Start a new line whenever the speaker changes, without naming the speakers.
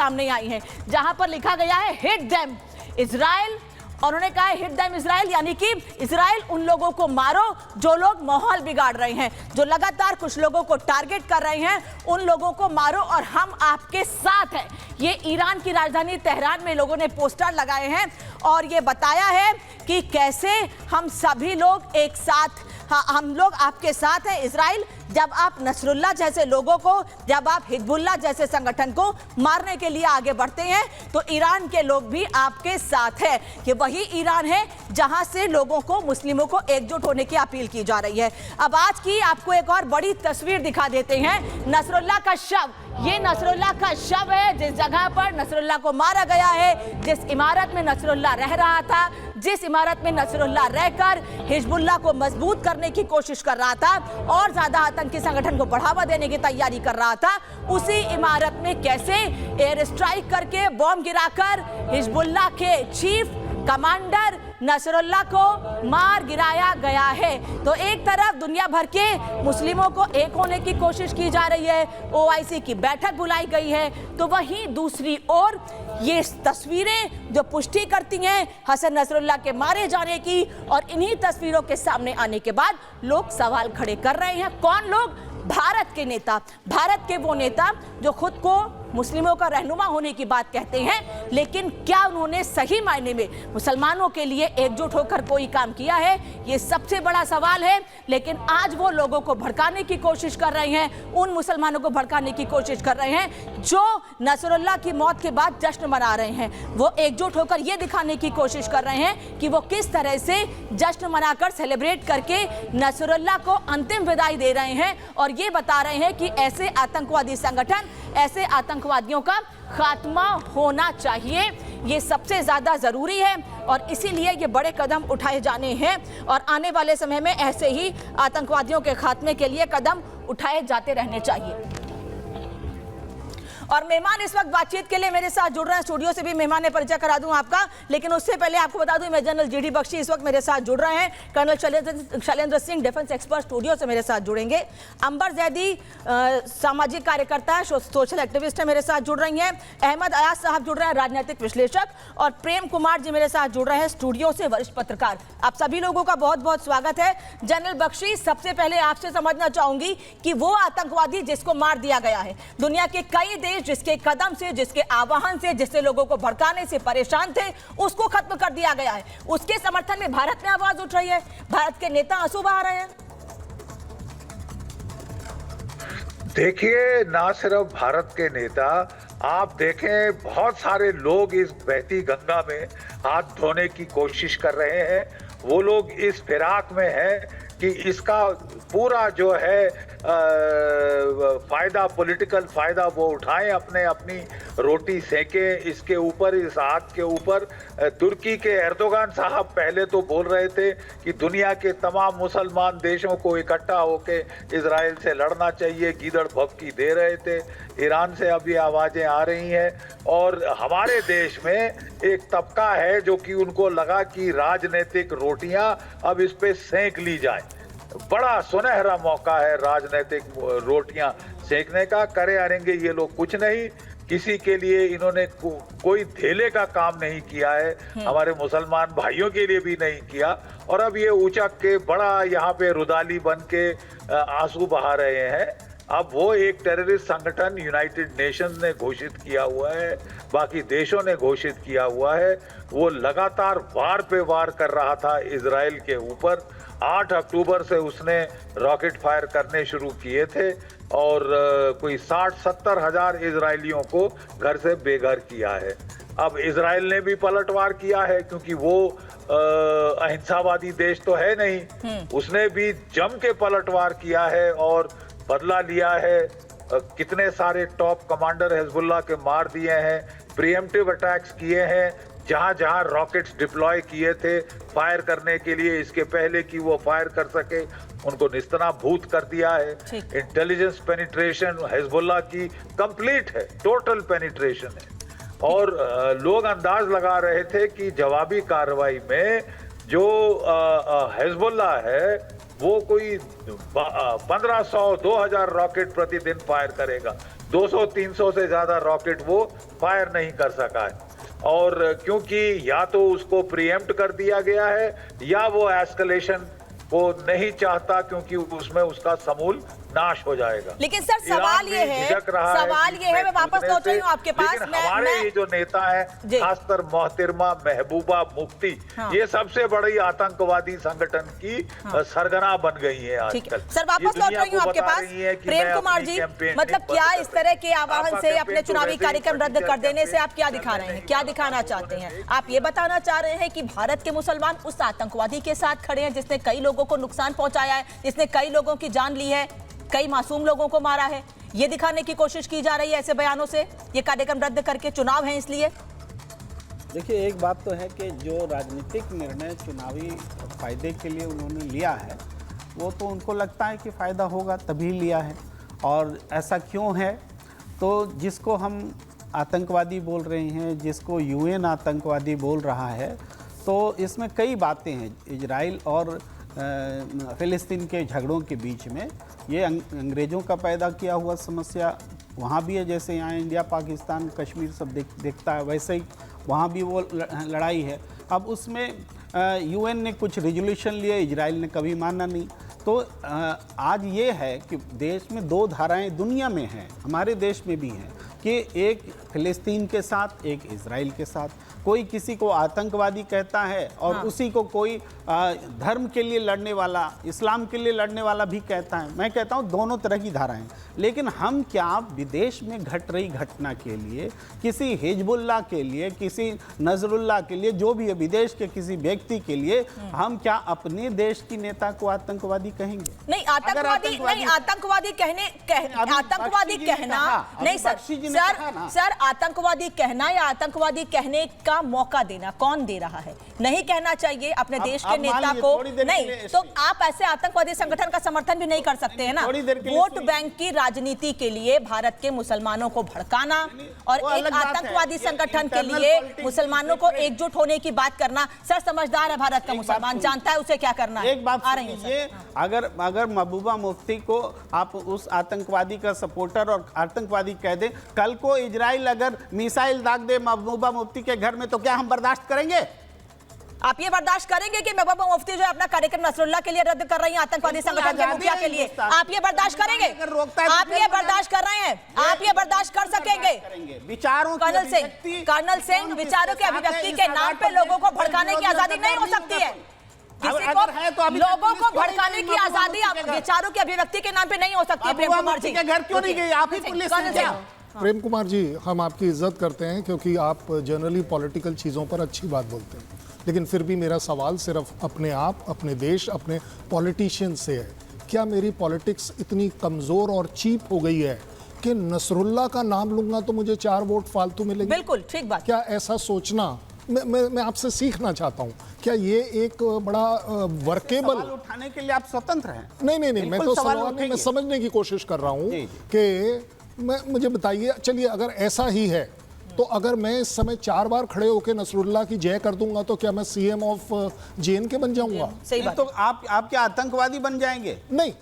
सामने आई हैं, जहां पर लिखा गया है हिट देम इजराइल, और उन्होंने कहा हिट देम इजराइल, यानी कि इजराइल उन लोगों को मारो जो लोग माहौल बिगाड़ रहे हैं, जो लगातार कुछ लोगों को टारगेट कर रहे हैं, उन लोगों को मारो और हम आपके साथ हैं। ये ईरान की राजधानी तेहरान में लोगों ने पोस्टर लगाए हैं और ये बताया है कि कैसे हम सभी लोग एक साथ, हम लोग आपके साथ हैं इजराइल। जब आप नसरुल्लाह जैसे लोगों को, जब आप हिजबुल्लाह जैसे संगठन को मारने के लिए आगे बढ़ते हैं तो ईरान के लोग भी आपके साथ हैं। ये वही ईरान है जहां से लोगों को, मुस्लिमों को एकजुट होने की अपील की जा रही है। अब आज की आपको एक और बड़ी तस्वीर दिखा देते हैं, नसरुल्लाह का शव। ये नसरुल्लाह का शव है जिस जगह पर नसरुल्लाह को मारा गया है, जिस इमारत में नसरुल्लाह रह रहा था, जिस इमारत में नसरुल्लाह रहकर हिजबुल्लाह को मजबूत करने की कोशिश कर रहा था और ज्यादा आतंकी संगठन को बढ़ावा देने की तैयारी कर रहा था, उसी इमारत में कैसे एयर स्ट्राइक करके, बॉम्ब गिराकर हिजबुल्लाह के चीफ कमांडर नसरुल्लाह को मार गिराया गया है। तो एक तरफ दुनिया भर के मुस्लिमों को एक होने की कोशिश की जा रही है, ओआईसी की बैठक बुलाई गई है, तो वहीं दूसरी ओर ये तस्वीरें जो पुष्टि करती हैं हसन नसरुल्लाह के मारे जाने की, और इन्हीं तस्वीरों के सामने आने के बाद लोग सवाल खड़े कर रहे हैं। कौन लोग? भारत के नेता, भारत के वो नेता जो खुद को मुस्लिमों का रहनुमा होने की बात कहते हैं, लेकिन क्या उन्होंने सही मायने में मुसलमानों के लिए एकजुट होकर कोई काम किया है? ये सबसे बड़ा सवाल है। लेकिन आज वो लोगों को भड़काने की कोशिश कर रहे हैं, उन मुसलमानों को भड़काने की कोशिश कर रहे हैं जो नसरुल्लाह की मौत के बाद जश्न मना रहे हैं। वो एकजुट होकर ये दिखाने की कोशिश कर रहे हैं कि वो किस तरह से जश्न मनाकर, सेलिब्रेट करके नसरुल्लाह को अंतिम विदाई दे रहे हैं, और ये बता रहे हैं कि ऐसे आतंकवादी संगठन, ऐसे आतंकवादियों का खात्मा होना चाहिए। ये सबसे ज्यादा जरूरी है और इसीलिए ये बड़े कदम उठाए जाने हैं और आने वाले समय में ऐसे ही आतंकवादियों के खात्मे के लिए कदम उठाए जाते रहने चाहिए। और मेहमान इस वक्त बातचीत के लिए मेरे साथ जुड़ रहे हैं, स्टूडियो से भी मेहमान ने परिचय करा दूं आपका, लेकिन उससे पहले आपको बता दूं मैं जनरल जीडी बख्शी इस वक्त मेरे साथ जुड़ रहे हैं, colonel Shailendra Singh defence expert studio से मेरे साथ जुड़ेंगे, अंबर जैदी सामाजिक कार्यकर्ता है, सोशल एक्टिविस्ट है, मेरे साथ जुड़ रही हैं, अहमद अयाज साहब जुड़ रहे हैं, राजनीतिक विश्लेषक, और प्रेम कुमार जी मेरे साथ जुड़ रहे हैं स्टूडियो से, वरिष्ठ पत्रकार। आप सभी लोगों का बहुत बहुत स्वागत है। जनरल बख्शी, सबसे पहले आपसे समझना चाहूंगी कि वो आतंकवादी जिसको मार दिया गया है, दुनिया के कई देश जिसके कदम से, जिसके आह्वान से, जिससे लोगों को भड़काने से परेशान थे, उसको खत्म कर दिया गया है, उसके समर्थन में भारत में आवाज उठ रही है, भारत के नेता आंसू बहा रहे हैं।
देखिए, ना सिर्फ भारत के नेता, आप देखें बहुत सारे लोग इस बहती गंगा में हाथ धोने की कोशिश कर रहे हैं। वो लोग इस फिराक में हैं कि इसका पूरा जो है फायदा, पॉलिटिकल फायदा वो उठाएं, अपनी रोटी सेकें इसके ऊपर, इस आग के ऊपर। तुर्की के एर्दोगान साहब पहले तो बोल रहे थे कि दुनिया के तमाम मुसलमान देशों को इकट्ठा होके इजराइल से लड़ना चाहिए, गीदड़ भभकी दे रहे थे। ईरान से अब ये आवाज़ें आ रही हैं और हमारे देश में एक तबका है जो कि उनको लगा कि राजनीतिक रोटियां अब इस पे सेंक ली जाए। बड़ा सुनहरा मौका है राजनीतिक रोटियां सेंकने का। करे आएंगे ये लोग कुछ नहीं, किसी के लिए इन्होंने कोई धेले का काम नहीं किया है, हमारे मुसलमान भाइयों के लिए भी नहीं किया, और अब ये उचक के बड़ा यहाँ पे रुदाली बन के आंसू बहा रहे हैं। अब वो एक टेररिस्ट संगठन यूनाइटेड नेशंस ने घोषित किया हुआ है, बाकी देशों ने घोषित किया हुआ है, वो लगातार वार पे वार कर रहा था इजराइल के ऊपर। 8 अक्टूबर से उसने रॉकेट फायर करने शुरू किए थे और कोई 60-70 हजार इजरायलियों को घर से बेघर किया है। अब इजराइल ने भी पलटवार किया है क्योंकि वो अहिंसावादी देश तो है नहीं, उसने भी जम के पलटवार किया है और बदला लिया है। कितने सारे टॉप कमांडर हिजबुल्लाह के मार दिए हैं, प्रीएम्प्टिव अटैक्स किए हैं, जहां जहां रॉकेट्स डिप्लॉय किए थे फायर करने के लिए, इसके पहले कि वो फायर कर सके, उनको निस्तनाबूत कर दिया है। इंटेलिजेंस पेनिट्रेशन हिजबुल्लाह की कंप्लीट है, टोटल पेनिट्रेशन है। और लोग अंदाज लगा रहे थे कि जवाबी कार्रवाई में जो हिजबुल्लाह है वो कोई 1500-2000 रॉकेट प्रतिदिन फायर करेगा। 200-300 से ज्यादा रॉकेट वो फायर नहीं कर सका है। और क्योंकि या तो उसको प्रीएम्प्ट कर दिया गया है या वो एस्केलेशन को नहीं चाहता, क्योंकि उसमें उसका समूल नाश हो जाएगा।
लेकिन सर सवाल ये है, मैं वापस लौट रही हूँ आपके पास।
हमारे ये जो नेता है, खासकर मोहतरमा महबूबा मुफ्ती, ये सबसे बड़ी आतंकवादी संगठन की सरगना बन गई है आजकल।
सर वापस लौट रही हूँ आपके पास। प्रेम कुमार जी, मतलब क्या इस तरह के आह्वान से, अपने चुनावी कार्यक्रम रद्द कर देने से आप क्या दिखा रहे हैं, क्या दिखाना चाहते हैं? आप ये बताना चाह रहे हैं कि भारत के मुसलमान उस आतंकवादी के साथ खड़े हैं जिसने कई लोगों को नुकसान पहुंचाया है, जिसने कई लोगों की जान ली है, कई मासूम लोगों को मारा है? ये दिखाने की कोशिश की जा रही है ऐसे बयानों से, ये कार्यक्रम रद्द करके? चुनाव है इसलिए।
देखिए, एक बात तो है कि जो राजनीतिक निर्णय चुनावी फायदे के लिए उन्होंने लिया है, वो तो उनको लगता है कि फ़ायदा होगा तभी लिया है। और ऐसा क्यों है? तो जिसको हम आतंकवादी बोल रहे हैं, जिसको यूएन आतंकवादी बोल रहा है, तो इसमें कई बातें हैं। इजराइल और फ़िलिस्तीन के झगड़ों के बीच में ये अंग्रेज़ों का पैदा किया हुआ समस्या वहाँ भी है। जैसे यहाँ इंडिया पाकिस्तान कश्मीर सब देखता है, वैसे ही वहाँ भी वो लड़ाई है। अब उसमें यूएन ने कुछ रेजोल्यूशन लिए, इजराइल ने कभी माना नहीं। तो आज ये है कि देश में दो धाराएं दुनिया में हैं, हमारे देश में भी हैं, कि एक फ़िलिस्तीन के साथ, एक इजराइल के साथ। कोई किसी को आतंकवादी कहता है और उसी को कोई धर्म के लिए लड़ने वाला, इस्लाम के लिए लड़ने वाला भी कहता है। मैं कहता हूँ दोनों तरह की धाराएं। लेकिन हम क्या विदेश में घट रही घटना के लिए, किसी हिजबुल्लाह के लिए, किसी नजरुल्लाह के लिए, जो भी है विदेश के किसी व्यक्ति के लिए, हम क्या अपने देश की नेता को आतंकवादी कहेंगे?
नहीं, आतंकवादी नहीं, आतंकवादी कहना नहीं सर, आतंकवादी कहना या आतंकवादी कहने का मौका देना कौन दे रहा है? नहीं कहना चाहिए अपने देश के नेता को। नहीं तो आप ऐसे आतंकवादी संगठन का समर्थन भी नहीं कर सकते हैं ना। वोट बैंक की राजनीति के लिए भारत के मुसलमानों को भड़काना और एक आतंकवादी संगठन के लिए मुसलमानों को एकजुट होने की बात करना, सर समझदार है भारत का मुसलमान, जानता है उसे क्या करना है।
एक बात आ रही है, अगर महबूबा मुफ्ती को आप उस आतंकवादी का सपोर्टर और आतंकवादी कह दें, कल को इजराइल अगर मिसाइल दाग दे महबूबा मुफ्ती के घर में, तो क्या हम बर्दाश्त करेंगे?
आप ये बर्दाश्त करेंगे कि महबूबा मुफ्ती जो अपना कार्यक्रम नसरुल्लाह के लिए रद्द कर रही हैं, आतंकवादी संगठन के मुखिया के लिए? आप ये बर्दाश्त करेंगे? आप ये बर्दाश्त कर रहे हैं? आप ये बर्दाश्त कर सकेंगे?
विचारों
कर्नल सिंह, विचारों की अभिव्यक्ति के नाम पे लोगों को भड़काने की आजादी नहीं हो सकती है। किसी को लोगों को भड़काने की आजादी विचारों की अभिव्यक्ति के नाम पे नहीं हो सकती है। प्रेम कुमार जी
के घर क्यों नहीं गई? आप ही पुलिस
प्रेम कुमार जी, हम आपकी इज्जत करते हैं क्योंकि आप जनरली पॉलिटिकल चीज़ों पर अच्छी बात बोलते हैं, लेकिन फिर भी मेरा सवाल सिर्फ अपने आप, अपने देश, अपने पॉलिटिशियन से है। क्या मेरी पॉलिटिक्स इतनी कमज़ोर और चीप हो गई है कि नसरुल्लाह का नाम लूंगा तो मुझे 4 वोट फालतू मिलेंगे?
बिल्कुल ठीक बात।
क्या ऐसा सोचना, मैं आपसे सीखना चाहता हूँ, क्या ये एक बड़ा वर्केबल?
सवाल उठाने के लिए आप स्वतंत्र हैं।
नहीं, मैं तो सवाल मैं समझने की कोशिश कर रहा हूँ कि मुझे बताइए, चलिए अगर ऐसा ही है तो अगर मैं इस समय 4 बार खड़े होकर नसरुल्लाह की जय कर दूंगा तो क्या मैं सीएम ऑफ JNK बन जाऊंगा?
सही बात।
तो आप क्या आतंकवादी बन जाएंगे?
नहीं,